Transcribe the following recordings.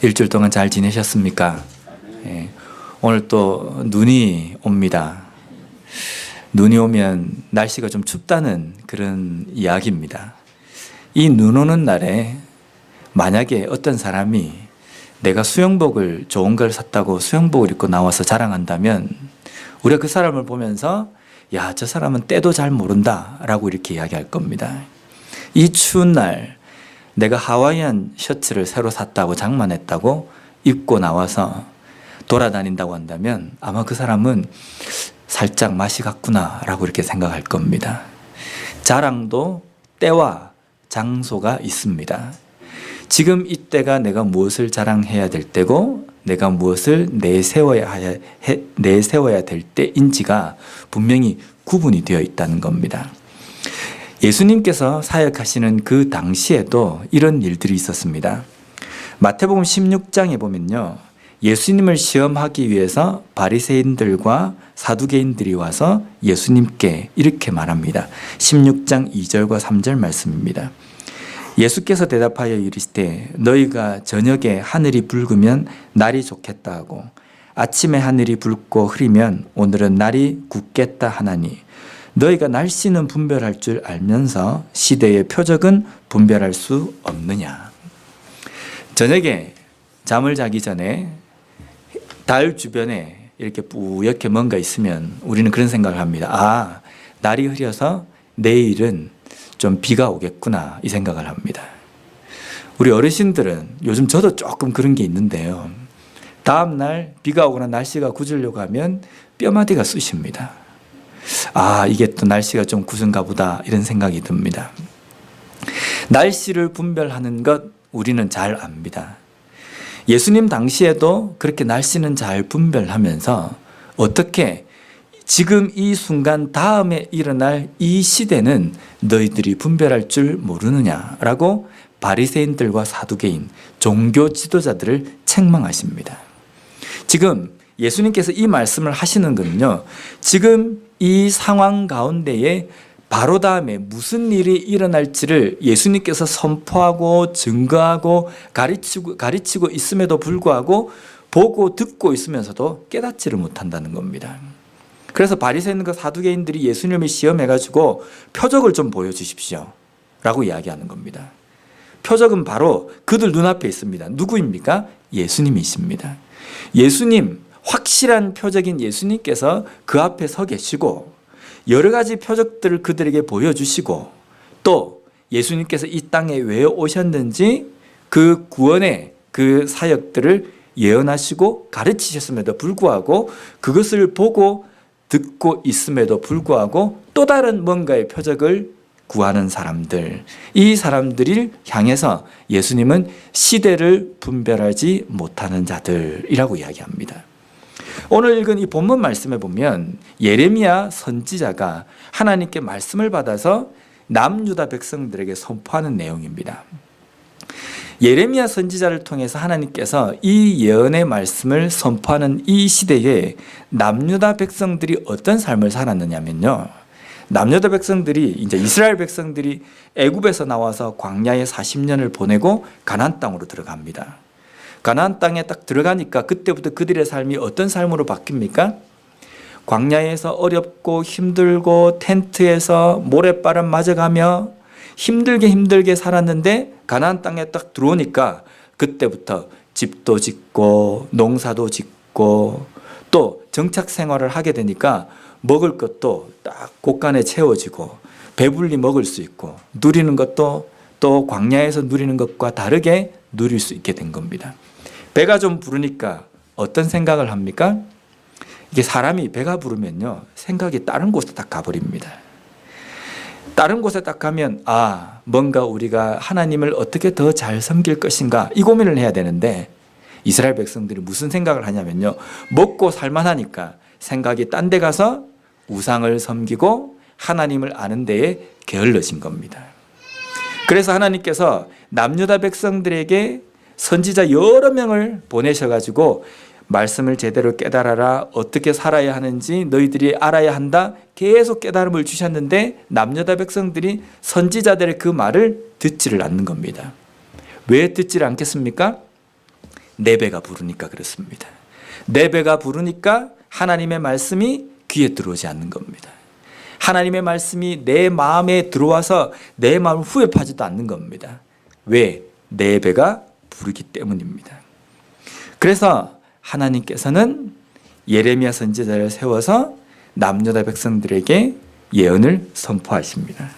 일주일 동안 잘 지내셨습니까? 예, 오늘 또 눈이 옵니다. 눈이 오면 날씨가 좀 춥다는 그런 이야기입니다. 이 눈 오는 날에 만약에 어떤 사람이 내가 수영복을 좋은 걸 샀다고 수영복을 입고 나와서 자랑한다면 우리가 그 사람을 보면서 야, 저 사람은 때도 잘 모른다 라고 이렇게 이야기할 겁니다. 이 추운 날 내가 하와이안 셔츠를 새로 샀다고 장만했다고 입고 나와서 돌아다닌다고 한다면 아마 그 사람은 살짝 맛이 갔구나 라고 이렇게 생각할 겁니다. 자랑도 때와 장소가 있습니다. 지금 이때가 내가 무엇을 자랑해야 될 때고 내가 무엇을 내세워야 될 때인지가 분명히 구분이 되어 있다는 겁니다. 예수님께서 사역하시는 그 당시에도 이런 일들이 있었습니다. 마태복음 16장에 보면요, 예수님을 시험하기 위해서 바리새인들과 사두개인들이 와서 예수님께 이렇게 말합니다. 16장 2절과 3절 말씀입니다. 예수께서 대답하여 이르시되 너희가 저녁에 하늘이 붉으면 날이 좋겠다 하고 아침에 하늘이 붉고 흐리면 오늘은 날이 굳겠다 하나니 너희가 날씨는 분별할 줄 알면서 시대의 표적은 분별할 수 없느냐. 저녁에 잠을 자기 전에 달 주변에 이렇게 뿌옇게 뭔가 있으면 우리는 그런 생각을 합니다. 아, 날이 흐려서 내일은 좀 비가 오겠구나 이 생각을 합니다. 우리 어르신들은 요즘 저도 조금 그런 게 있는데요. 다음날 비가 오거나 날씨가 굳으려고 하면 뼈마디가 쑤십니다. 아, 이게 또 날씨가 좀 굳은가 보다 이런 생각이 듭니다. 날씨를 분별하는 것 우리는 잘 압니다. 예수님 당시에도 그렇게 날씨는 잘 분별하면서 어떻게 지금 이 순간 다음에 일어날 이 시대는 너희들이 분별할 줄 모르느냐라고 바리새인들과 사두개인, 종교 지도자들을 책망하십니다. 지금 예수님께서 이 말씀을 하시는 것은요, 지금 이 상황 가운데에 바로 다음에 무슨 일이 일어날지를 예수님께서 선포하고 증거하고 가르치고 있음에도 불구하고 보고 듣고 있으면서도 깨닫지를 못한다는 겁니다. 그래서 바리새인과 사두개인들이 예수님을 시험해가지고 표적을 좀 보여주십시오 라고 이야기하는 겁니다. 표적은 바로 그들 눈앞에 있습니다. 누구입니까? 예수님이십니다. 예수님, 확실한 표적인 예수님께서 그 앞에 서 계시고 여러 가지 표적들을 그들에게 보여주시고 또 예수님께서 이 땅에 왜 오셨는지 그 구원의 그 사역들을 예언하시고 가르치셨음에도 불구하고 그것을 보고 듣고 있음에도 불구하고 또 다른 뭔가의 표적을 구하는 사람들, 이 사람들을 향해서 예수님은 시대를 분별하지 못하는 자들이라고 이야기합니다. 오늘 읽은 이 본문 말씀에 보면 예레미야 선지자가 하나님께 말씀을 받아서 남유다 백성들에게 선포하는 내용입니다. 예레미야 선지자를 통해서 하나님께서 이 예언의 말씀을 선포하는 이 시대에 남유다 백성들이 어떤 삶을 살았느냐면요, 남유다 백성들이 이제 이스라엘 백성들이 애굽에서 나와서 광야에 40년을 보내고 가나안 땅으로 들어갑니다. 가나안 땅에 딱 들어가니까 그때부터 그들의 삶이 어떤 삶으로 바뀝니까? 광야에서 어렵고 힘들고 텐트에서 모래바람 맞아가며 힘들게 살았는데 가나안 땅에 딱 들어오니까 그때부터 집도 짓고 농사도 짓고 또 정착 생활을 하게 되니까 먹을 것도 딱 곳간에 채워지고 배불리 먹을 수 있고 누리는 것도 또 광야에서 누리는 것과 다르게 누릴 수 있게 된 겁니다. 배가 좀 부르니까 어떤 생각을 합니까? 이게 사람이 배가 부르면요, 생각이 다른 곳에 딱 가버립니다. 다른 곳에 딱 가면 아, 뭔가 우리가 하나님을 어떻게 더 잘 섬길 것인가 이 고민을 해야 되는데 이스라엘 백성들이 무슨 생각을 하냐면요, 먹고 살만하니까 생각이 딴 데 가서 우상을 섬기고 하나님을 아는 데에 게을러진 겁니다. 그래서 하나님께서 남유다 백성들에게 선지자 여러 명을 보내셔가지고 말씀을 제대로 깨달아라, 어떻게 살아야 하는지 너희들이 알아야 한다, 계속 깨달음을 주셨는데 남유다 백성들이 선지자들의 그 말을 듣지를 않는 겁니다. 왜 듣지를 않겠습니까? 내 배가 부르니까 그렇습니다. 내 배가 부르니까 하나님의 말씀이 귀에 들어오지 않는 겁니다. 하나님의 말씀이 내 마음에 들어와서 내 마음을 후회하지도 않는 겁니다. 왜? 내 배가 부르기 때문입니다. 그래서 하나님께서는 예레미야 선지자를 세워서 남유다 백성들에게 예언을 선포하십니다.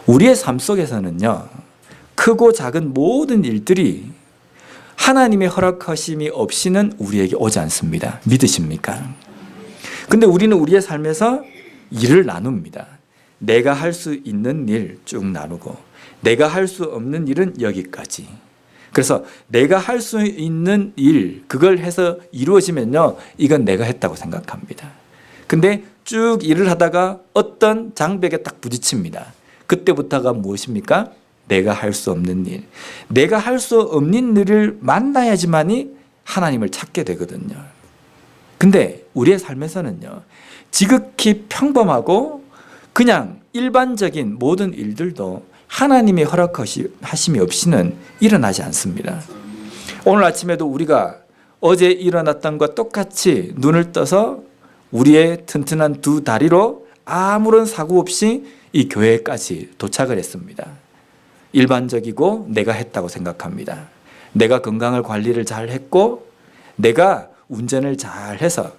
우리의 삶 속에서는요, 크고 작은 모든 일들이 하나님의 허락하심이 없이는 우리에게 오지 않습니다. 믿으십니까? 근데 우리는 우리의 삶에서 일을 나눕니다. 내가 할 수 있는 일 쭉 나누고 내가 할 수 없는 일은 여기까지. 그래서 내가 할 수 있는 일, 그걸 해서 이루어지면요, 이건 내가 했다고 생각합니다. 근데 쭉 일을 하다가 어떤 장벽에 딱 부딪힙니다. 그때부터가 무엇입니까? 내가 할 수 없는 일. 내가 할 수 없는 일을 만나야지만이 하나님을 찾게 되거든요. 근데 우리의 삶에서는요, 지극히 평범하고 그냥 일반적인 모든 일들도 하나님의 허락하심이 없이는 일어나지 않습니다. 오늘 아침에도 우리가 어제 일어났던 것과 똑같이 눈을 떠서 우리의 튼튼한 두 다리로 아무런 사고 없이 이 교회까지 도착을 했습니다. 일반적이고 내가 했다고 생각합니다. 내가 건강을 관리를 잘 했고 내가 운전을 잘 해서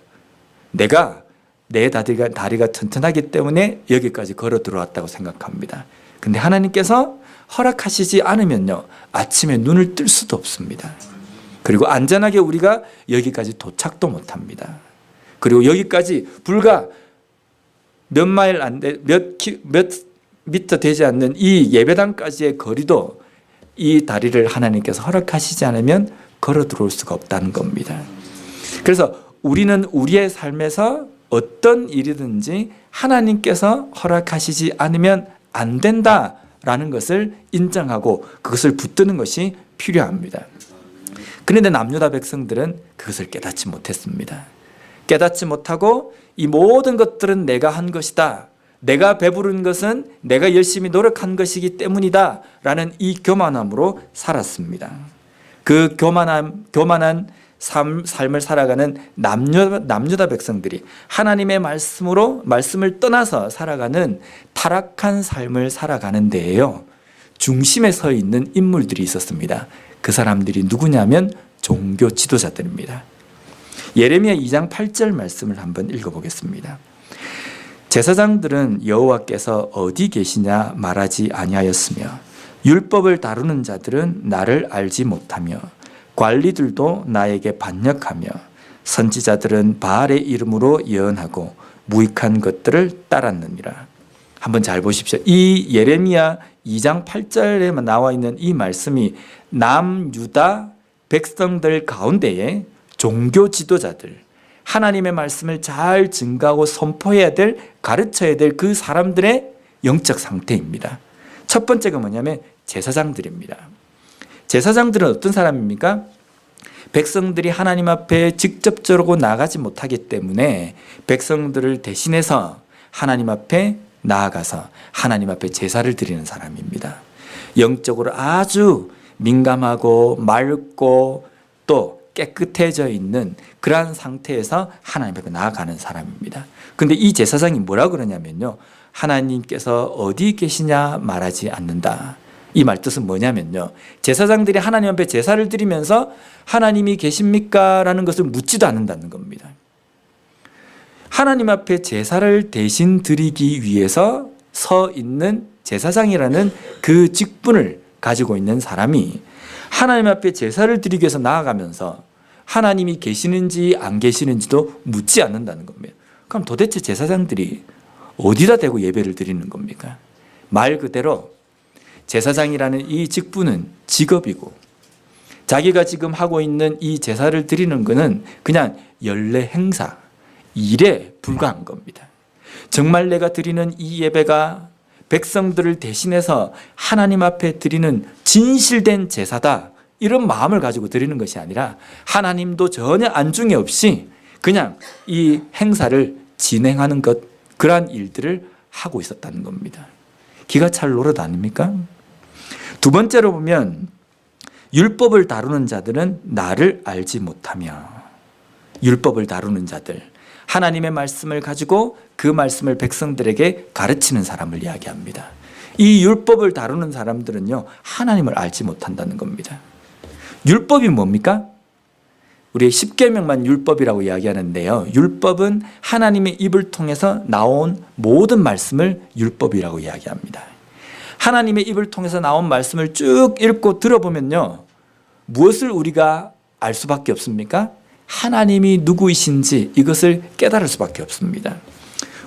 내가 내 다리가 튼튼하기 때문에 여기까지 걸어 들어왔다고 생각합니다. 근데 하나님께서 허락하시지 않으면요, 아침에 눈을 뜰 수도 없습니다. 그리고 안전하게 우리가 여기까지 도착도 못합니다. 그리고 여기까지 불과 몇 마일 안 돼, 몇 미터 되지 않는 이 예배당까지의 거리도 이 다리를 하나님께서 허락하시지 않으면 걸어 들어올 수가 없다는 겁니다. 그래서 우리는 우리의 삶에서 어떤 일이든지 하나님께서 허락하시지 않으면 안 된다라는 것을 인정하고 그것을 붙드는 것이 필요합니다. 그런데 남유다 백성들은 그것을 깨닫지 못했습니다. 깨닫지 못하고 이 모든 것들은 내가 한 것이다, 내가 배부른 것은 내가 열심히 노력한 것이기 때문이다 라는 이 교만함으로 살았습니다. 그 교만한 삶을 살아가는 남유다 백성들이 하나님의 말씀을 떠나서 살아가는 타락한 삶을 살아가는 데에요, 중심에 서 있는 인물들이 있었습니다. 그 사람들이 누구냐면 종교 지도자들입니다. 예레미야 2장 8절 말씀을 한번 읽어보겠습니다. 제사장들은 여호와께서 어디 계시냐 말하지 아니하였으며 율법을 다루는 자들은 나를 알지 못하며 관리들도 나에게 반역하며 선지자들은 바알의 이름으로 예언하고 무익한 것들을 따랐느니라. 한번 잘 보십시오. 이 예레미야 2장 8절에만 나와 있는 이 말씀이 남유다 백성들 가운데에 종교 지도자들, 하나님의 말씀을 잘 증거하고 선포해야 될, 가르쳐야 될 그 사람들의 영적 상태입니다. 첫 번째가 뭐냐면 제사장들입니다. 제사장들은 어떤 사람입니까? 백성들이 하나님 앞에 직접적으로 나가지 못하기 때문에 백성들을 대신해서 하나님 앞에 나아가서 하나님 앞에 제사를 드리는 사람입니다. 영적으로 아주 민감하고 맑고 또 깨끗해져 있는 그러한 상태에서 하나님 앞에 나아가는 사람입니다. 근데 이 제사장이 뭐라 그러냐면요, 하나님께서 어디 계시냐 말하지 않는다. 이 말 뜻은 뭐냐면요, 제사장들이 하나님 앞에 제사를 드리면서 하나님이 계십니까? 라는 것을 묻지도 않는다는 겁니다. 하나님 앞에 제사를 대신 드리기 위해서 서 있는 제사장이라는 그 직분을 가지고 있는 사람이 하나님 앞에 제사를 드리기 위해서 나아가면서 하나님이 계시는지 안 계시는지도 묻지 않는다는 겁니다. 그럼 도대체 제사장들이 어디다 대고 예배를 드리는 겁니까? 말 그대로 제사장이라는 이 직분은 직업이고 자기가 지금 하고 있는 이 제사를 드리는 것은 그냥 연례 행사, 일에 불과한 겁니다. 정말 내가 드리는 이 예배가 백성들을 대신해서 하나님 앞에 드리는 진실된 제사다, 이런 마음을 가지고 드리는 것이 아니라 하나님도 전혀 안중에 없이 그냥 이 행사를 진행하는 것, 그러한 일들을 하고 있었다는 겁니다. 기가 찰 노릇 아닙니까? 두 번째로 보면 율법을 다루는 자들은 나를 알지 못하며. 율법을 다루는 자들, 하나님의 말씀을 가지고 그 말씀을 백성들에게 가르치는 사람을 이야기합니다. 이 율법을 다루는 사람들은요, 하나님을 알지 못한다는 겁니다. 율법이 뭡니까? 우리 10계명만 율법이라고 이야기하는데요, 율법은 하나님의 입을 통해서 나온 모든 말씀을 율법이라고 이야기합니다. 하나님의 입을 통해서 나온 말씀을 쭉 읽고 들어보면요, 무엇을 우리가 알 수밖에 없습니까? 하나님이 누구이신지 이것을 깨달을 수밖에 없습니다.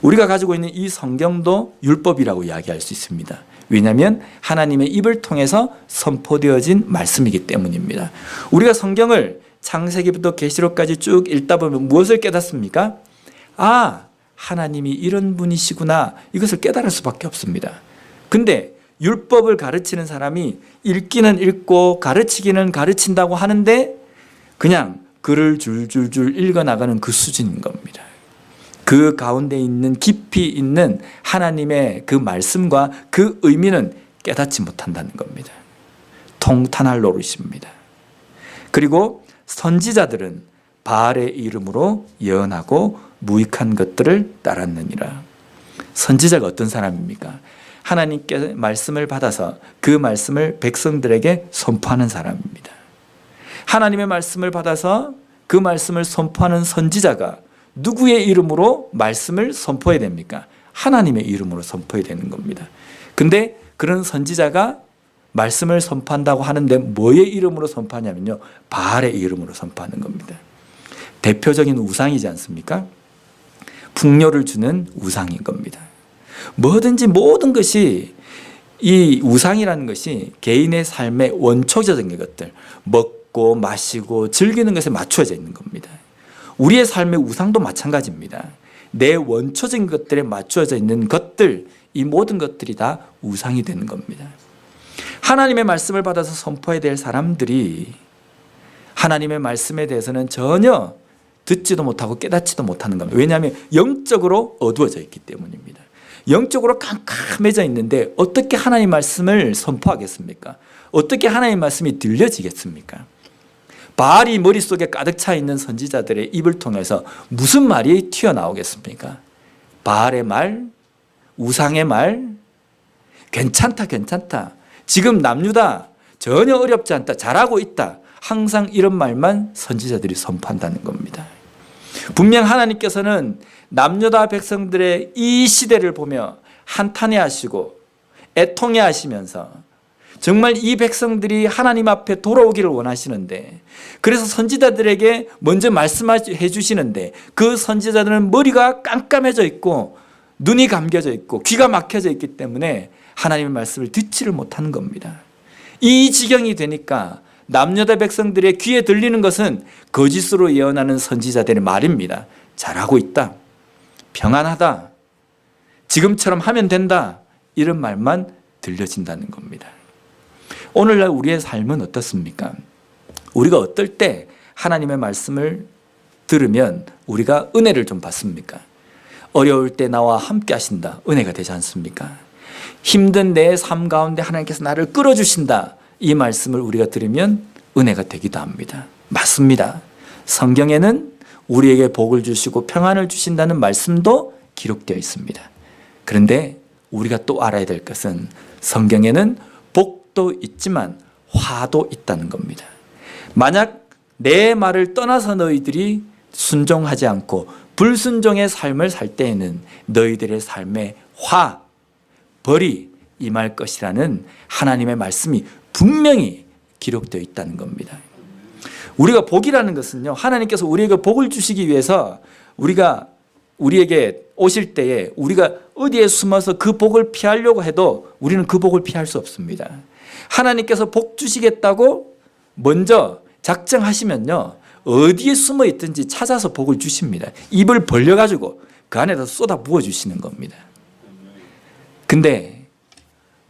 우리가 가지고 있는 이 성경도 율법이라고 이야기할 수 있습니다. 왜냐하면 하나님의 입을 통해서 선포되어진 말씀이기 때문입니다. 우리가 성경을 창세기부터 계시록까지 쭉 읽다 보면 무엇을 깨닫습니까? 아, 하나님이 이런 분이시구나, 이것을 깨달을 수밖에 없습니다. 근데 율법을 가르치는 사람이 읽기는 읽고 가르치기는 가르친다고 하는데 그냥 글을 줄줄줄 읽어나가는 그 수준인 겁니다. 그 가운데 있는 깊이 있는 하나님의 그 말씀과 그 의미는 깨닫지 못한다는 겁니다. 통탄할 노릇입니다. 그리고 선지자들은 바알의 이름으로 예언하고 무익한 것들을 따랐느니라. 선지자가 어떤 사람입니까? 하나님께 말씀을 받아서 그 말씀을 백성들에게 선포하는 사람입니다. 하나님의 말씀을 받아서 그 말씀을 선포하는 선지자가 누구의 이름으로 말씀을 선포해야 됩니까? 하나님의 이름으로 선포해야 되는 겁니다. 근데 그런 선지자가 말씀을 선포한다고 하는데 뭐의 이름으로 선포하냐면요, 바알의 이름으로 선포하는 겁니다. 대표적인 우상이지 않습니까? 풍요를 주는 우상인 겁니다. 뭐든지 모든 것이, 이 우상이라는 것이 개인의 삶의 원초적인 것들, 먹고 마시고 즐기는 것에 맞춰져 있는 겁니다. 우리의 삶의 우상도 마찬가지입니다. 내 원초적인 것들에 맞춰져 있는 것들, 이 모든 것들이 다 우상이 되는 겁니다. 하나님의 말씀을 받아서 선포해야 될 사람들이 하나님의 말씀에 대해서는 전혀 듣지도 못하고 깨닫지도 못하는 겁니다. 왜냐하면 영적으로 어두워져 있기 때문입니다. 영적으로 깜깜해져 있는데 어떻게 하나님 말씀을 선포하겠습니까? 어떻게 하나님 말씀이 들려지겠습니까? 바알이 머릿속에 가득 차 있는 선지자들의 입을 통해서 무슨 말이 튀어나오겠습니까? 바알의 말, 우상의 말, 괜찮다, 괜찮다, 지금 남유다, 전혀 어렵지 않다, 잘하고 있다, 항상 이런 말만 선지자들이 선포한다는 겁니다. 분명 하나님께서는 남유다 백성들의 이 시대를 보며 한탄해하시고 애통해하시면서 정말 이 백성들이 하나님 앞에 돌아오기를 원하시는데, 그래서 선지자들에게 먼저 말씀해 주시는데 그 선지자들은 머리가 깜깜해져 있고 눈이 감겨져 있고 귀가 막혀져 있기 때문에 하나님의 말씀을 듣지를 못하는 겁니다. 이 지경이 되니까 남유다 백성들의 귀에 들리는 것은 거짓으로 예언하는 선지자들의 말입니다. 잘하고 있다, 평안하다, 지금처럼 하면 된다, 이런 말만 들려진다는 겁니다. 오늘날 우리의 삶은 어떻습니까? 우리가 어떨 때 하나님의 말씀을 들으면 우리가 은혜를 좀 받습니까? 어려울 때 나와 함께 하신다, 은혜가 되지 않습니까? 힘든 내 삶 가운데 하나님께서 나를 끌어주신다, 이 말씀을 우리가 들으면 은혜가 되기도 합니다. 맞습니다. 성경에는 우리에게 복을 주시고 평안을 주신다는 말씀도 기록되어 있습니다. 그런데 우리가 또 알아야 될 것은 성경에는 복도 있지만 화도 있다는 겁니다. 만약 내 말을 떠나서 너희들이 순종하지 않고 불순종의 삶을 살 때에는 너희들의 삶에 화, 벌이 임할 것이라는 하나님의 말씀이 분명히 기록되어 있다는 겁니다. 우리가 복이라는 것은요, 하나님께서 우리에게 복을 주시기 위해서 우리에게 오실 때에 우리가 어디에 숨어서 그 복을 피하려고 해도 우리는 그 복을 피할 수 없습니다. 하나님께서 복 주시겠다고 먼저 작정하시면요, 어디에 숨어 있든지 찾아서 복을 주십니다. 입을 벌려가지고 그 안에다 쏟아 부어주시는 겁니다. 근데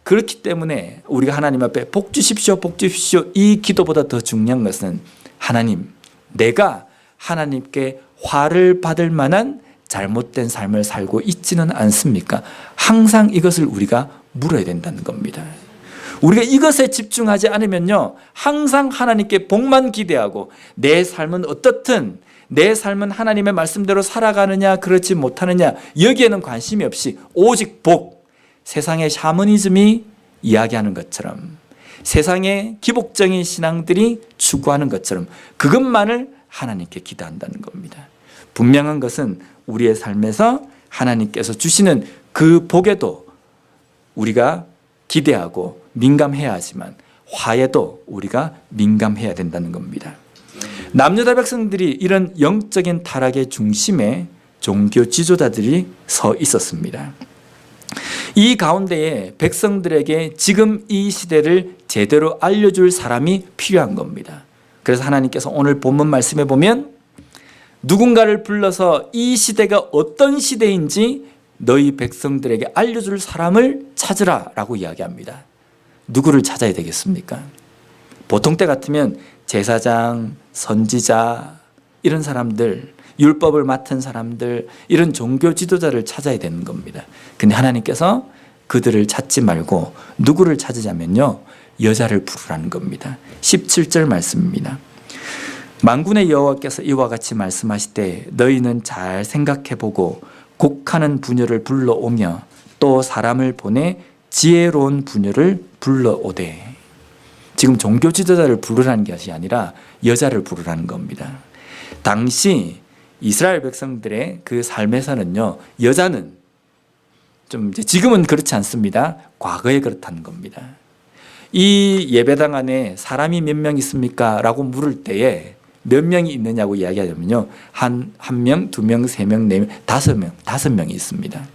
그렇기 때문에 우리가 하나님 앞에 복 주십시오, 복 주십시오, 이 기도보다 더 중요한 것은 하나님, 내가 하나님께 화를 받을 만한 잘못된 삶을 살고 있지는 않습니까? 항상 이것을 우리가 물어야 된다는 겁니다. 우리가 이것에 집중하지 않으면요, 항상 하나님께 복만 기대하고 내 삶은 어떻든, 내 삶은 하나님의 말씀대로 살아가느냐 그렇지 못하느냐 여기에는 관심이 없이 오직 복, 세상의 샤머니즘이 이야기하는 것처럼, 세상의 기복적인 신앙들이 추구하는 것처럼 그것만을 하나님께 기도한다는 겁니다. 분명한 것은 우리의 삶에서 하나님께서 주시는 그 복에도 우리가 기대하고 민감해야 하지만 화에도 우리가 민감해야 된다는 겁니다. 남유다 백성들이 이런 영적인 타락의 중심에 종교 지도자들이 서 있었습니다. 이 가운데에 백성들에게 지금 이 시대를 제대로 알려줄 사람이 필요한 겁니다. 그래서 하나님께서 오늘 본문 말씀에 보면 누군가를 불러서 이 시대가 어떤 시대인지 너희 백성들에게 알려줄 사람을 찾으라 라고 이야기합니다. 누구를 찾아야 되겠습니까? 보통 때 같으면 제사장, 선지자, 이런 사람들, 율법을 맡은 사람들, 이런 종교 지도자를 찾아야 되는 겁니다. 근데 하나님께서 그들을 찾지 말고 누구를 찾으자면요, 여자를 부르라는 겁니다. 17절 말씀입니다. 만군의 여호와께서 이와 같이 말씀하시되 너희는 잘 생각해보고 곡하는 부녀를 불러오며 또 사람을 보내 지혜로운 부녀를 불러오되. 지금 종교 지도자를 부르라는 것이 아니라 여자를 부르라는 겁니다. 당시 이스라엘 백성들의 그 삶에서는요, 여자는 좀 이제 지금은 그렇지 않습니다. 과거에 그렇다는 겁니다. 이 예배당 안에 사람이 몇 명 있습니까? 라고 물을 때에 몇 명이 있느냐고 이야기하자면요, 한 명, 두 명, 세 명, 네 명, 다섯 명이 있습니다.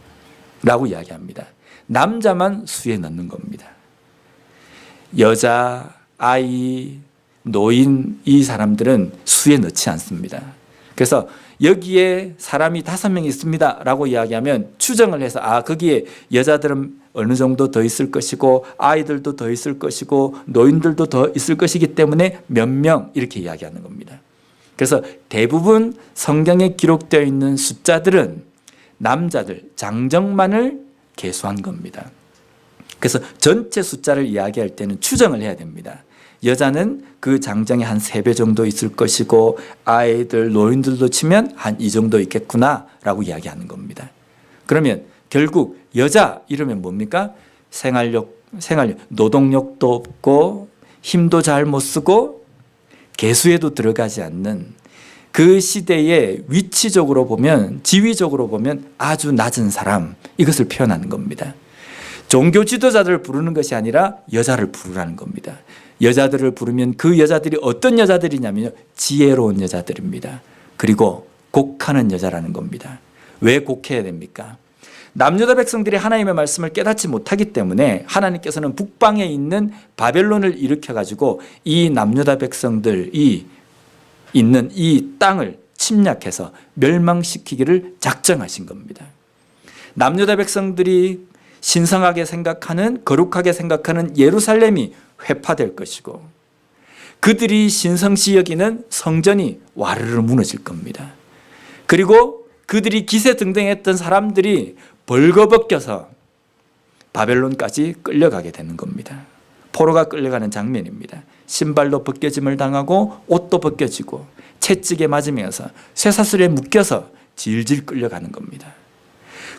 라고 이야기합니다. 남자만 수에 넣는 겁니다. 여자, 아이, 노인, 이 사람들은 수에 넣지 않습니다. 그래서 여기에 사람이 5명 있습니다 라고 이야기하면 추정을 해서 거기에 여자들은 어느 정도 더 있을 것이고 아이들도 더 있을 것이고 노인들도 더 있을 것이기 때문에 몇 명 이렇게 이야기하는 겁니다. 그래서 대부분 성경에 기록되어 있는 숫자들은 남자들, 장정만을 계수한 겁니다. 그래서 전체 숫자를 이야기할 때는 추정을 해야 됩니다. 여자는 그 장정의 한 3배 정도 있을 것이고 아이들, 노인들도 치면 한 이 정도 있겠구나 라고 이야기하는 겁니다. 그러면 결국 여자 이러면 뭡니까? 생활력, 노동력도 없고 힘도 잘 못 쓰고 계수에도 들어가지 않는 그 시대의 위치적으로 보면, 지위적으로 보면 아주 낮은 사람, 이것을 표현하는 겁니다. 종교 지도자들을 부르는 것이 아니라 여자를 부르라는 겁니다. 여자들을 부르면 그 여자들이 어떤 여자들이냐면요, 지혜로운 여자들입니다. 그리고 곡하는 여자라는 겁니다. 왜 곡해야 됩니까? 남유다 백성들이 하나님의 말씀을 깨닫지 못하기 때문에 하나님께서는 북방에 있는 바벨론을 일으켜가지고 이 남유다 백성들이 있는 이 땅을 침략해서 멸망시키기를 작정하신 겁니다. 남유다 백성들이 신성하게 생각하는, 거룩하게 생각하는 예루살렘이 회파될 것이고 그들이 신성시 여기는 성전이 와르르 무너질 겁니다. 그리고 그들이 기세등등했던 사람들이 벌거벗겨서 바벨론까지 끌려가게 되는 겁니다. 포로가 끌려가는 장면입니다. 신발도 벗겨짐을 당하고 옷도 벗겨지고 채찍에 맞으면서 쇠사슬에 묶여서 질질 끌려가는 겁니다.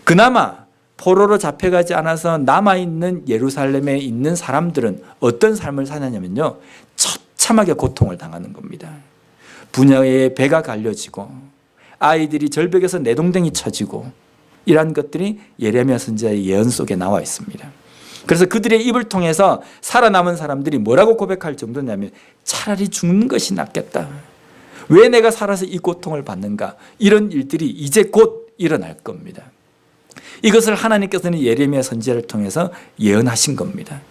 그나마 포로로 잡혀가지 않아서 남아있는 예루살렘에 있는 사람들은 어떤 삶을 사냐면요, 처참하게 고통을 당하는 겁니다. 부녀의 배가 갈려지고 아이들이 절벽에서 내동댕이 쳐지고 이러한 것들이 예레미야 선지자의 예언 속에 나와 있습니다. 그래서 그들의 입을 통해서 살아남은 사람들이 뭐라고 고백할 정도냐면 차라리 죽는 것이 낫겠다. 왜 내가 살아서 이 고통을 받는가? 이런 일들이 이제 곧 일어날 겁니다. 이것을 하나님께서는 예레미야 선지자를 통해서 예언하신 겁니다.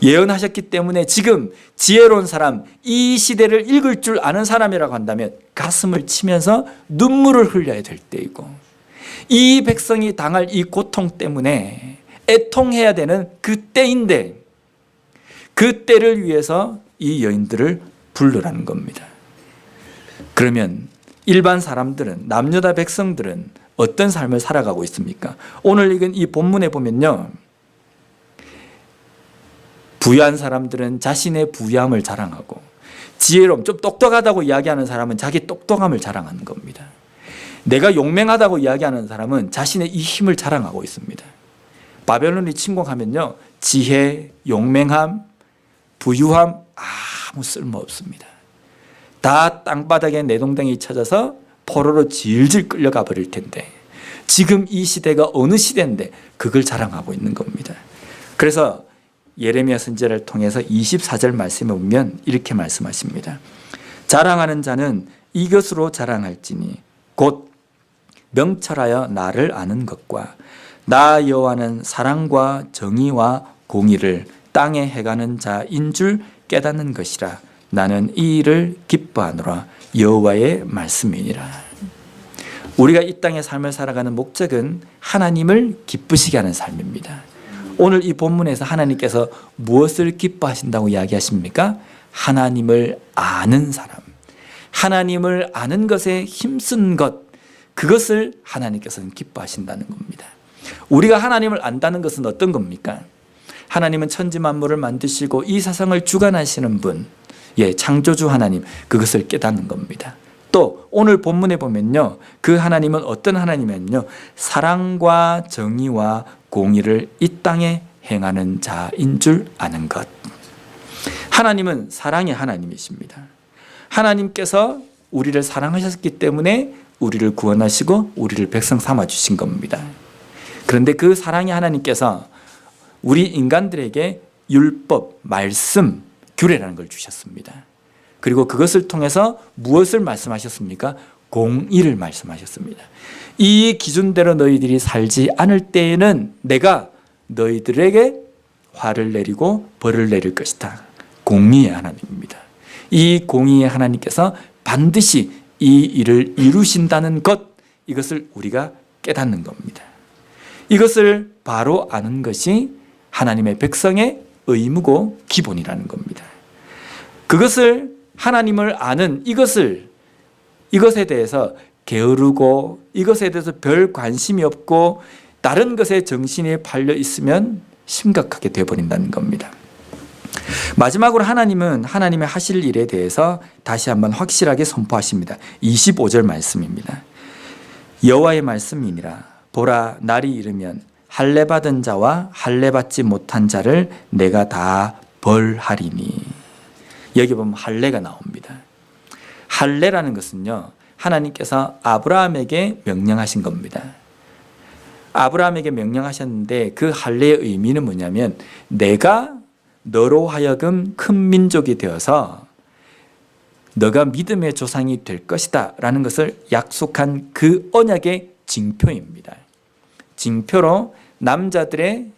예언하셨기 때문에 지금 지혜로운 사람, 이 시대를 읽을 줄 아는 사람이라고 한다면 가슴을 치면서 눈물을 흘려야 될 때이고, 이 백성이 당할 이 고통 때문에 애통해야 되는 그 때인데 그 때를 위해서 이 여인들을 부르라는 겁니다. 그러면 일반 사람들은, 남유다 백성들은 어떤 삶을 살아가고 있습니까? 오늘 읽은 이 본문에 보면요, 부유한 사람들은 자신의 부유함을 자랑하고, 지혜로움, 좀 똑똑하다고 이야기하는 사람은 자기 똑똑함을 자랑하는 겁니다. 내가 용맹하다고 이야기하는 사람은 자신의 이 힘을 자랑하고 있습니다. 바벨론이 침공하면요, 지혜, 용맹함, 부유함 아무 쓸모 없습니다. 다 땅바닥에 내동댕이 쳐져서 포로로 질질 끌려가 버릴 텐데, 지금 이 시대가 어느 시대인데 그걸 자랑하고 있는 겁니다. 그래서 예레미야 선지자를 통해서 24절 말씀에 보면 이렇게 말씀하십니다. 자랑하는 자는 이것으로 자랑할지니 곧 명철하여 나를 아는 것과 나 여호와는 사랑과 정의와 공의를 땅에 행하는 자인 줄 깨닫는 것이라. 나는 이 일을 기뻐하노라. 여호와의 말씀이니라. 우리가 이 땅의 삶을 살아가는 목적은 하나님을 기쁘시게 하는 삶입니다. 오늘 이 본문에서 하나님께서 무엇을 기뻐하신다고 이야기하십니까? 하나님을 아는 사람, 하나님을 아는 것에 힘쓴 것, 그것을 하나님께서는 기뻐하신다는 겁니다. 우리가 하나님을 안다는 것은 어떤 겁니까? 하나님은 천지 만물을 만드시고 이 세상을 주관하시는 분, 창조주 하나님, 그것을 깨닫는 겁니다. 또 오늘 본문에 보면요, 그 하나님은 어떤 하나님이면요, 사랑과 정의와 공의를 이 땅에 행하는 자인 줄 아는 것. 하나님은 사랑의 하나님이십니다. 하나님께서 우리를 사랑하셨기 때문에 우리를 구원하시고 우리를 백성 삼아 주신 겁니다. 그런데 그 사랑의 하나님께서 우리 인간들에게 율법, 말씀, 규례라는 걸 주셨습니다. 그리고 그것을 통해서 무엇을 말씀하셨습니까? 공의를 말씀하셨습니다. 이 기준대로 너희들이 살지 않을 때에는 내가 너희들에게 화를 내리고 벌을 내릴 것이다. 공의의 하나님입니다. 이 공의의 하나님께서 반드시 이 일을 이루신다는 것, 이것을 우리가 깨닫는 겁니다. 이것을 바로 아는 것이 하나님의 백성의 의무고 기본이라는 겁니다. 그것을, 하나님을 아는 이것에 대해서 게으르고 이것에 대해서 별 관심이 없고 다른 것에 정신이 팔려 있으면 심각하게 되어버린다는 겁니다. 마지막으로 하나님은 하나님의 하실 일에 대해서 다시 한번 확실하게 선포하십니다. 25절 말씀입니다. 여호와의 말씀이니라. 보라, 날이 이르면 할례 받은 자와 할례 받지 못한 자를 내가 다 벌하리니. 여기 보면 할례가 나옵니다. 할례라는 것은요, 하나님께서 아브라함에게 명령하신 겁니다. 아브라함에게 명령하셨는데 그 할례의 의미는 뭐냐면, 내가 너로 하여금 큰 민족이 되어서 너가 믿음의 조상이 될 것이다 라는 것을 약속한 그 언약의 징표입니다. 징표로 남자들의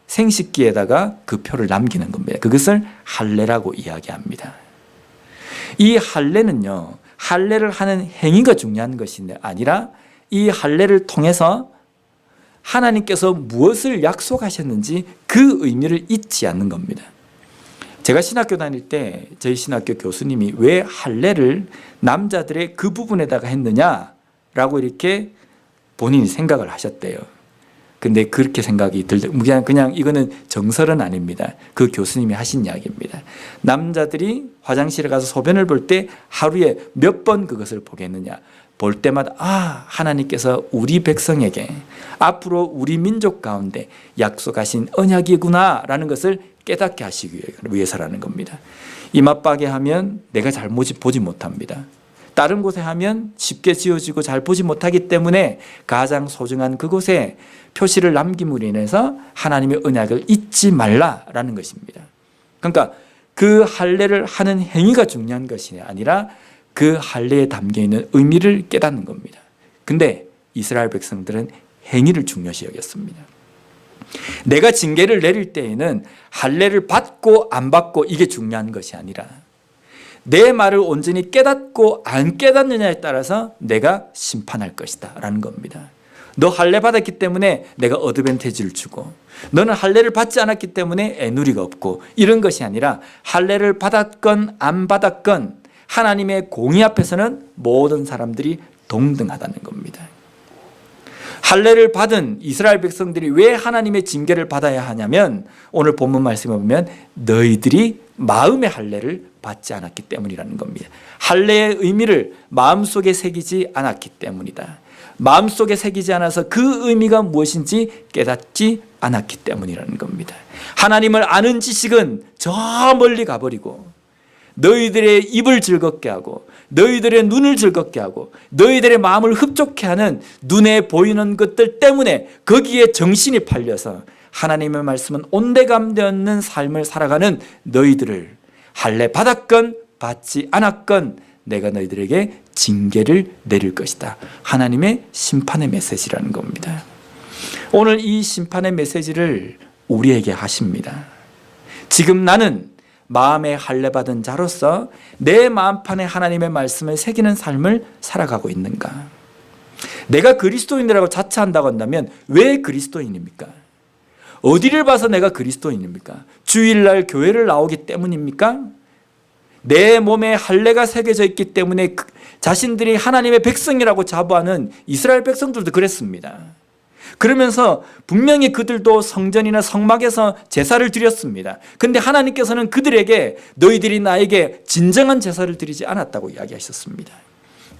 생식기에다가 그 표를 남기는 겁니다. 그것을 할례라고 이야기합니다. 이 할례는요, 할례를 하는 행위가 중요한 것이 아니라 이 할례를 통해서 하나님께서 무엇을 약속하셨는지 그 의미를 잊지 않는 겁니다. 제가 신학교 다닐 때 저희 신학교 교수님이 왜 할례를 남자들의 그 부분에다가 했느냐라고 이렇게 본인이 생각을 하셨대요. 근데 그렇게 생각이 그냥 이거는 정설은 아닙니다. 그 교수님이 하신 이야기입니다. 남자들이 화장실에 가서 소변을 볼 때 하루에 몇 번 그것을 보겠느냐. 볼 때마다 하나님께서 우리 백성에게 앞으로 우리 민족 가운데 약속하신 언약이구나 라는 것을 깨닫게 하시기 위해서라는 겁니다. 이맛박에 하면 내가 잘 보지 못합니다. 다른 곳에 하면 쉽게 지어지고 잘 보지 못하기 때문에 가장 소중한 그곳에 표시를 남김으로 인해서 하나님의 언약을 잊지 말라라는 것입니다. 그러니까 그 할례를 하는 행위가 중요한 것이 아니라 그 할례에 담겨있는 의미를 깨닫는 겁니다. 근데 이스라엘 백성들은 행위를 중요시 여겼습니다. 내가 징계를 내릴 때에는 할례를 받고 안 받고 이게 중요한 것이 아니라 내 말을 온전히 깨닫고 안 깨닫느냐에 따라서 내가 심판할 것이다 라는 겁니다. 너 할례 받았기 때문에 내가 어드밴티지를 주고, 너는 할례를 받지 않았기 때문에 애누리가 없고, 이런 것이 아니라 할례를 받았건 안 받았건 하나님의 공의 앞에서는 모든 사람들이 동등하다는 겁니다. 할례를 받은 이스라엘 백성들이 왜 하나님의 징계를 받아야 하냐면 오늘 본문 말씀에 보면 너희들이 마음의 할례를 받지 않았기 때문이라는 겁니다. 할례의 의미를 마음속에 새기지 않았기 때문이다. 마음속에 새기지 않아서 그 의미가 무엇인지 깨닫지 않았기 때문이라는 겁니다. 하나님을 아는 지식은 저 멀리 가버리고 너희들의 입을 즐겁게 하고 너희들의 눈을 즐겁게 하고 너희들의 마음을 흡족해 하는 눈에 보이는 것들 때문에 거기에 정신이 팔려서 하나님의 말씀은 온데감되었는 삶을 살아가는 너희들을 할례 받았건 받지 않았건 내가 너희들에게 징계를 내릴 것이다. 하나님의 심판의 메시지라는 겁니다. 오늘 이 심판의 메시지를 우리에게 하십니다. 지금 나는 마음에 할례 받은 자로서 내 마음판에 하나님의 말씀을 새기는 삶을 살아가고 있는가? 내가 그리스도인이라고 자처한다고 한다면 왜 그리스도인입니까? 어디를 봐서 내가 그리스도인입니까? 주일날 교회를 나오기 때문입니까? 내 몸에 할례가 새겨져 있기 때문에 자신들이 하나님의 백성이라고 자부하는 이스라엘 백성들도 그랬습니다. 그러면서 분명히 그들도 성전이나 성막에서 제사를 드렸습니다. 그런데 하나님께서는 그들에게 너희들이 나에게 진정한 제사를 드리지 않았다고 이야기하셨습니다.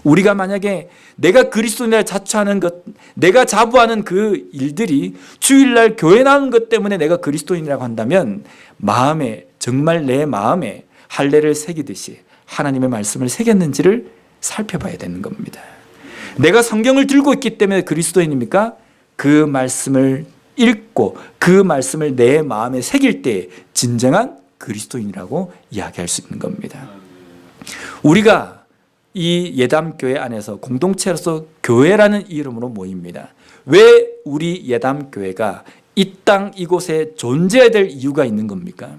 우리가 만약에 내가 그리스도인을 자처하는 것, 내가 자부하는 그 일들이 주일날 교회 나온 것 때문에 내가 그리스도인이라고 한다면 마음에, 정말 내 마음에 할례를 새기듯이 하나님의 말씀을 새겼는지를 살펴봐야 되는 겁니다. 내가 성경을 들고 있기 때문에 그리스도인입니까? 그 말씀을 읽고 그 말씀을 내 마음에 새길 때 진정한 그리스도인이라고 이야기할 수 있는 겁니다. 우리가 이 예담교회 안에서 공동체로서 교회라는 이름으로 모입니다. 왜 우리 예담교회가 이 땅 이곳에 존재해야 될 이유가 있는 겁니까?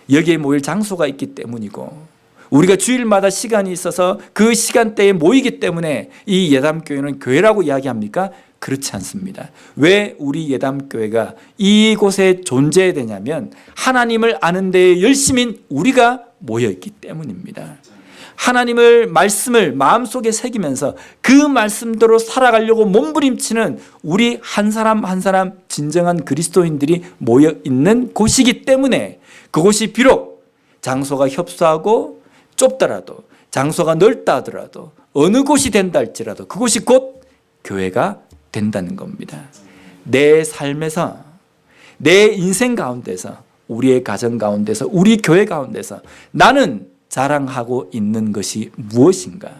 여기에 모일 장소가 있기 때문이고 우리가 주일마다 시간이 있어서 그 시간대에 모이기 때문에 이 예담교회는 교회라고 이야기합니까? 그렇지 않습니다. 왜 우리 예담교회가 이곳에 존재해야 되냐면 하나님을 아는 데에 열심인 우리가 모여있기 때문입니다. 하나님을 말씀을 마음속에 새기면서 그 말씀대로 살아가려고 몸부림치는 우리 한 사람 한 사람 진정한 그리스도인들이 모여있는 곳이기 때문에 그곳이 비록 장소가 협소하고 좁더라도 장소가 넓다 하더라도 어느 곳이 된다 할지라도 그곳이 곧 교회가 된다는 겁니다. 내 삶에서 내 인생 가운데서 우리의 가정 가운데서 우리 교회 가운데서 나는 자랑하고 있는 것이 무엇인가?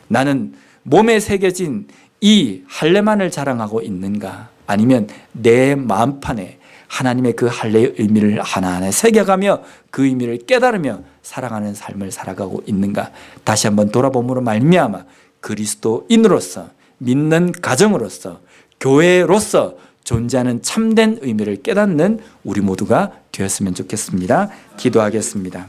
나는 몸에 새겨진 이 할례만을 자랑하고 있는가? 아니면 내 마음판에 하나님의 그 할례의 의미를 하나하나 새겨가며 그 의미를 깨달으며 살아가는 삶을 살아가고 있는가? 다시 한번 돌아봄으로 말미암아 그리스도인으로서 믿는 가정으로서 교회로서 존재하는 참된 의미를 깨닫는 우리 모두가 되었으면 좋겠습니다. 기도하겠습니다.